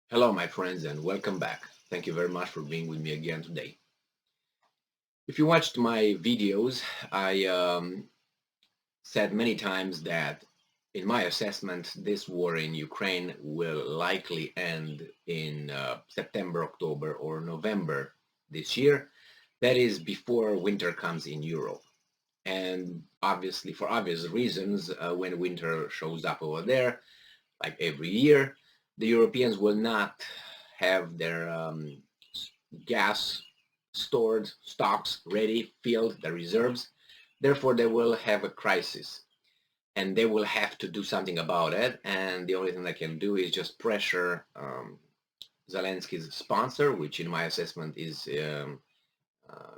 Hello, my friends, and welcome back. Thank you very much for being with me again today. If you watched my videos, I said many times that, in my assessment, this war in Ukraine will likely end in September, October, or November this year. That is before winter comes in Europe. And obviously, for obvious reasons, when winter shows up over there, like every year, the Europeans will not have their gas stored, stocks ready, filled, the reserves. Therefore, they will have a crisis and they will have to do something about it. And the only thing they can do is just pressure Zelensky's sponsor, which in my assessment is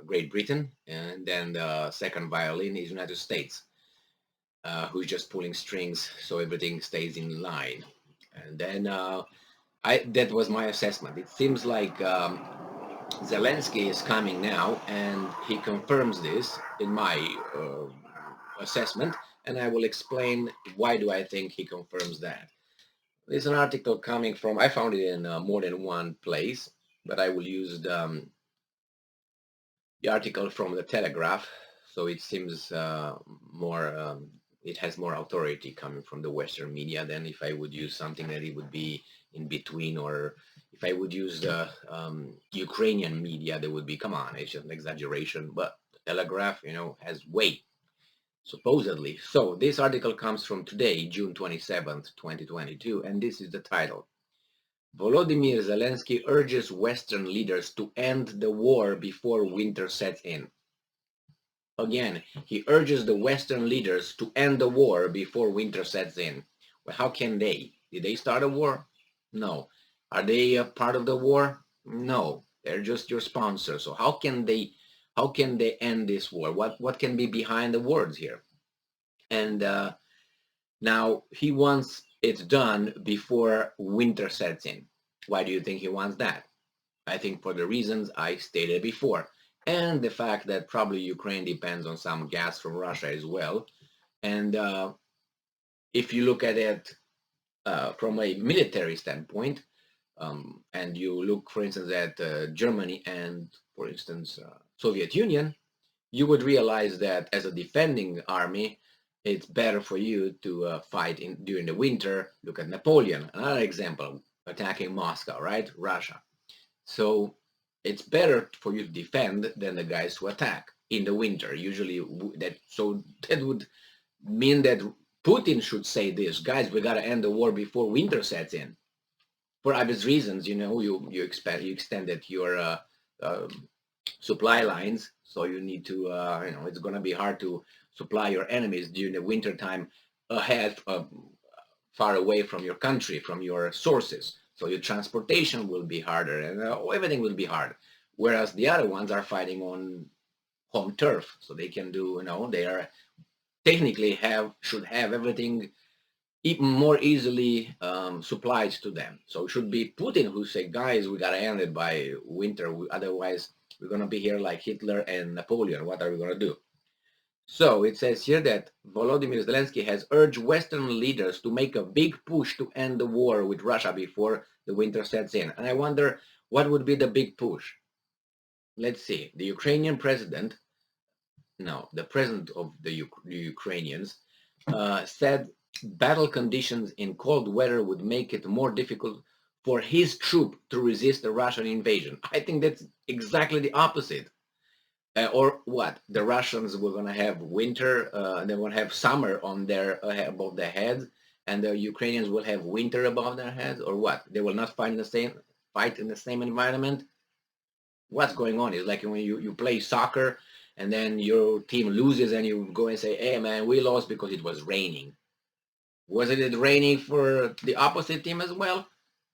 Great Britain. And then the second violin is United States, who's just pulling strings so everything stays in line. And then that was my assessment. It seems like Zelensky is coming now, and he confirms this in my assessment, and I will explain why do I think he confirms that. There's an article coming from, I found it in more than one place, but I will use the article from the Telegraph, so it seems more, it has more authority coming from the Western media than if I would use something that it would be in between, or if I would use the Ukrainian media, that would be, come on, it's just an exaggeration, but the Telegraph, has weight, supposedly. So this article comes from today, June 27th, 2022, and this is the title. Volodymyr Zelensky urges Western leaders to end the war before winter sets in. Again, he urges the Western leaders to end the war before winter sets in. Well, how can they? Did they start a war? No. Are they a part of the war? No. They're just your sponsor. So how can they end this war? What can be behind the words here? And now he wants it done before winter sets in. Why do you think he wants that? I think for the reasons I stated before, and the fact that probably Ukraine depends on some gas from Russia as well. And if you look at it from a military standpoint, and you look, for instance, at Germany and, for instance, Soviet Union, you would realize that as a defending army, it's better for you to fight during the winter. Look at Napoleon, another example, attacking Moscow, right? Russia. So it's better for you to defend than the guys who attack in the winter. Usually that would mean that Putin should say this, guys, we got to end the war before winter sets in. For obvious reasons, you extended your supply lines, so you need to, it's going to be hard to supply your enemies during the winter time ahead, far away from your country, from your sources. So your transportation will be harder, and everything will be hard. Whereas the other ones are fighting on home turf, so they can do, they are technically should have everything even more easily supplied to them. So it should be Putin who say, guys, we gotta end it by winter, otherwise we're gonna be here like Hitler and Napoleon. What are we gonna do? So it says here that Volodymyr Zelensky has urged Western leaders to make a big push to end the war with Russia before the winter sets in. And I wonder what would be the big push. Let's see. The Ukrainian president, no, the president of the Ukrainians, said battle conditions in cold weather would make it more difficult for his troop to resist the Russian invasion. I think that's exactly the opposite. Or what? The Russians were going to have winter, they will have summer on their above their heads, and the Ukrainians will have winter above their heads, or what? They will not fight in the same environment. What's going on? It's like when you play soccer and then your team loses and you go and say, hey man, we lost because it was raining. Was it raining for the opposite team as well?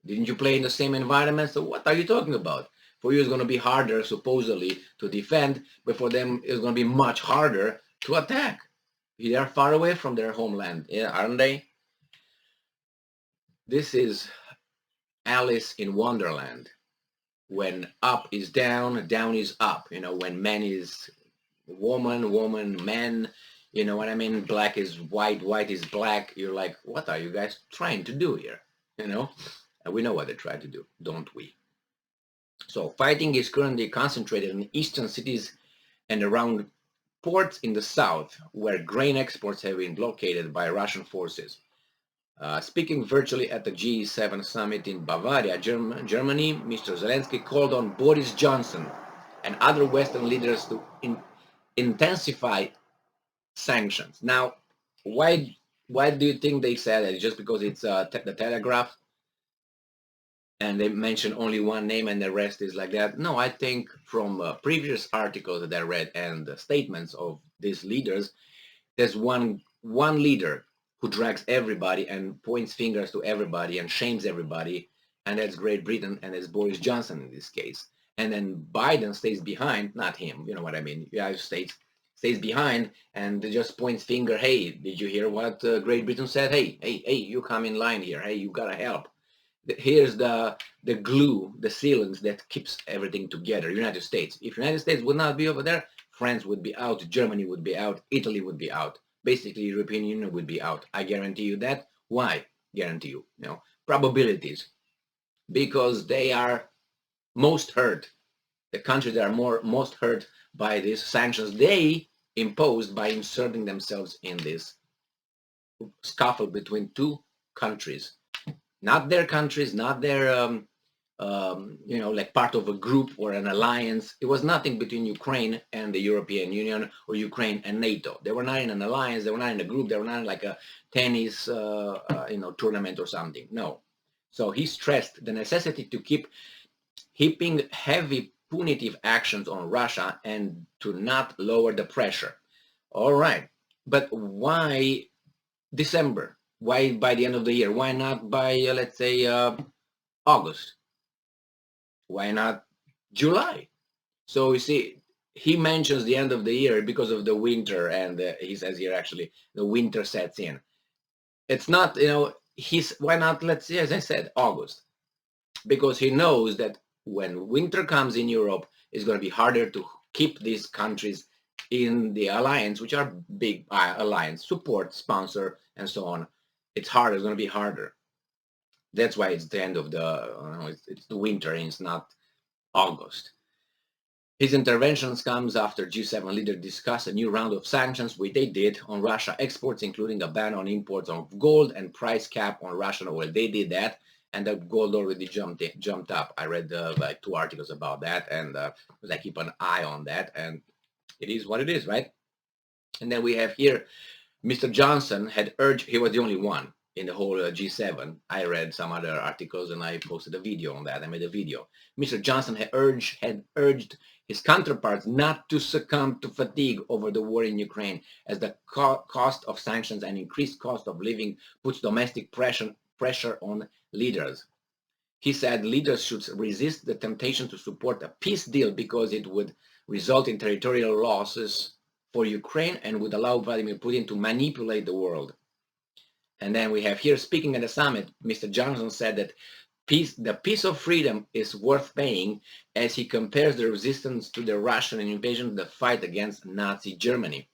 Didn't you play in the same environment? So what are you talking about? For you, it's going to be harder, supposedly, to defend, but for them, it's going to be much harder to attack. They are far away from their homeland, yeah, aren't they? This is Alice in Wonderland. When up is down, down is up. When man is woman, woman, man, you know what I mean? Black is white, white is black. You're like, what are you guys trying to do here? You know? And we know what they try to do, don't we? So fighting is currently concentrated in eastern cities and around ports in the south, where grain exports have been blockaded by Russian forces. Speaking virtually at the G7 summit in Bavaria, Germany, Mr. Zelensky called on Boris Johnson and other Western leaders to intensify sanctions. Now, why do you think they said that? Just because it's the Telegraph and they mention only one name and the rest is like that? No, I think from previous articles that I read and the statements of these leaders, there's one leader who drags everybody and points fingers to everybody and shames everybody, and that's Great Britain, and it's Boris Johnson in this case. And then Biden stays behind, not him, you know what I mean, the United States stays behind and just points finger, hey, did you hear what Great Britain said? Hey, you come in line here, hey, you gotta help. Here's the glue, the sealants that keeps everything together, United States. If United States would not be over there, France would be out, Germany would be out, Italy would be out. Basically, European Union would be out. I guarantee you that. Why? Guarantee you. You know, probabilities. Because they are most hurt. The countries that are most hurt by these sanctions, they imposed by inserting themselves in this scuffle between two countries. Not their countries, not their like part of a group or an alliance. It was nothing between Ukraine and the European Union or Ukraine and NATO. They were not in an alliance. They were not in a group. They were not like a tennis, tournament or something. No. So he stressed the necessity to keep heaping heavy punitive actions on Russia and to not lower the pressure. All right. But why December? Why by the end of the year? Why not by, let's say, August? Why not July? So you see, he mentions the end of the year because of the winter, and he says here actually the winter sets in. It's not, why not, let's say, as I said, August? Because he knows that when winter comes in Europe, it's going to be harder to keep these countries in the alliance, which are big alliance, support, sponsor, and so on. It's harder, it's going to be harder. That's why it's the end of it's the winter and it's not August. His interventions comes after G7 leaders discussed a new round of sanctions, which they did on Russia exports, including a ban on imports of gold and price cap on Russian oil. They did that, and the gold already jumped up. I read like 2 articles about that, and I keep an eye on that, and it is what it is, right? And then we have here, Mr. Johnson had urged, he was the only one in the whole G7. I read some other articles and I posted a video on that. I made a video. Mr. Johnson had urged his counterparts not to succumb to fatigue over the war in Ukraine, as the cost of sanctions and increased cost of living puts domestic pressure on leaders. He said leaders should resist the temptation to support a peace deal because it would result in territorial losses for Ukraine and would allow Vladimir Putin to manipulate the world. And then we have here, speaking at the summit, Mr. Johnson said that the piece of freedom is worth paying, as he compares the resistance to the Russian invasion to the fight against Nazi Germany.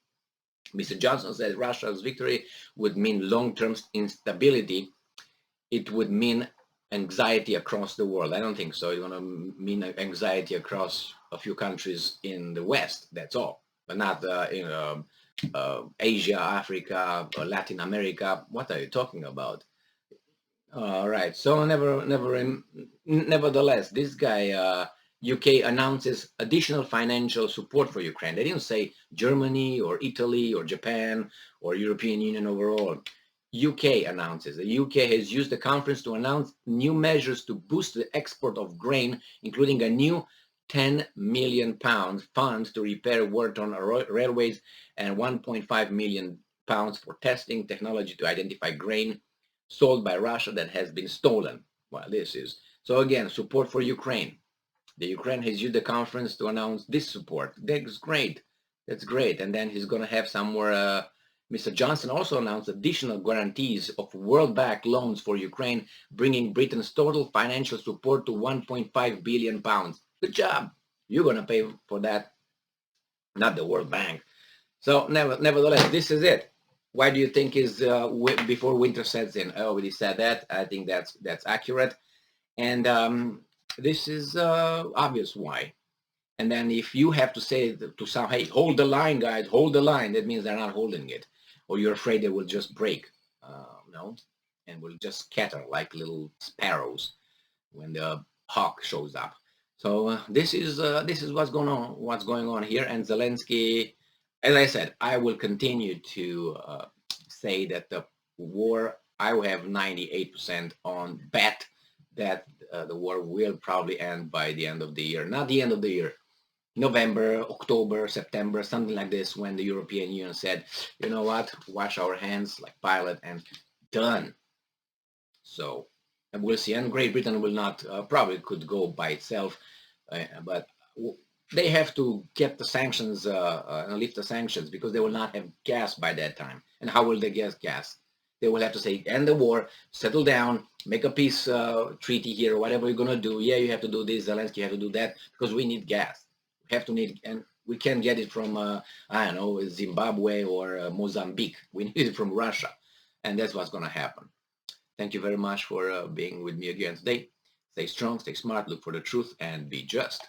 Mr. Johnson said Russia's victory would mean long-term instability. It would mean anxiety across the world. I don't think so. It's going to mean anxiety across a few countries in the West, that's all. But not Asia, Africa, Latin America. What are you talking about? All right. So nevertheless, this guy, UK announces additional financial support for Ukraine. They didn't say Germany or Italy or Japan or European Union overall. UK announces. The UK has used the conference to announce new measures to boost the export of grain, including a new £10 million fund to repair war-torn railways and £1.5 million for testing technology to identify grain sold by Russia that has been stolen. Well, this is so again support for Ukraine. The Ukraine has used the conference to announce this support. That's great. That's great. And then he's going to have some more. Mr. Johnson also announced additional guarantees of World Bank loans for Ukraine, bringing Britain's total financial support to £1.5 billion. Good job. You're going to pay for that, not the World Bank. So nevertheless, this is it. Why do you think is before winter sets in? I already said that. I think that's accurate. And this is obvious why. And then if you have to say to some, hey, hold the line, guys, hold the line, that means they're not holding it. Or you're afraid they will just break, no? And will just scatter like little sparrows when the hawk shows up. So this is what's going on here. And Zelensky, as I said, I will continue to say that the war. I will have 98% on bet that the war will probably end by the end of the year. Not the end of the year, November, October, September, something like this, when the European Union said, you know what, wash our hands like pilot and done. So and we'll see. And Great Britain will not, probably could go by itself, but they have to get the sanctions, and lift the sanctions, because they will not have gas by that time. And how will they get gas? They will have to say, end the war, settle down, make a peace treaty here, whatever you're going to do. Yeah, you have to do this, Zelensky, you have to do that, because we need gas. We have to need, and we can't get it from, I don't know, Zimbabwe or Mozambique. We need it from Russia. And that's what's going to happen. Thank you very much for being with me again today. Stay strong, stay smart, look for the truth, and be just.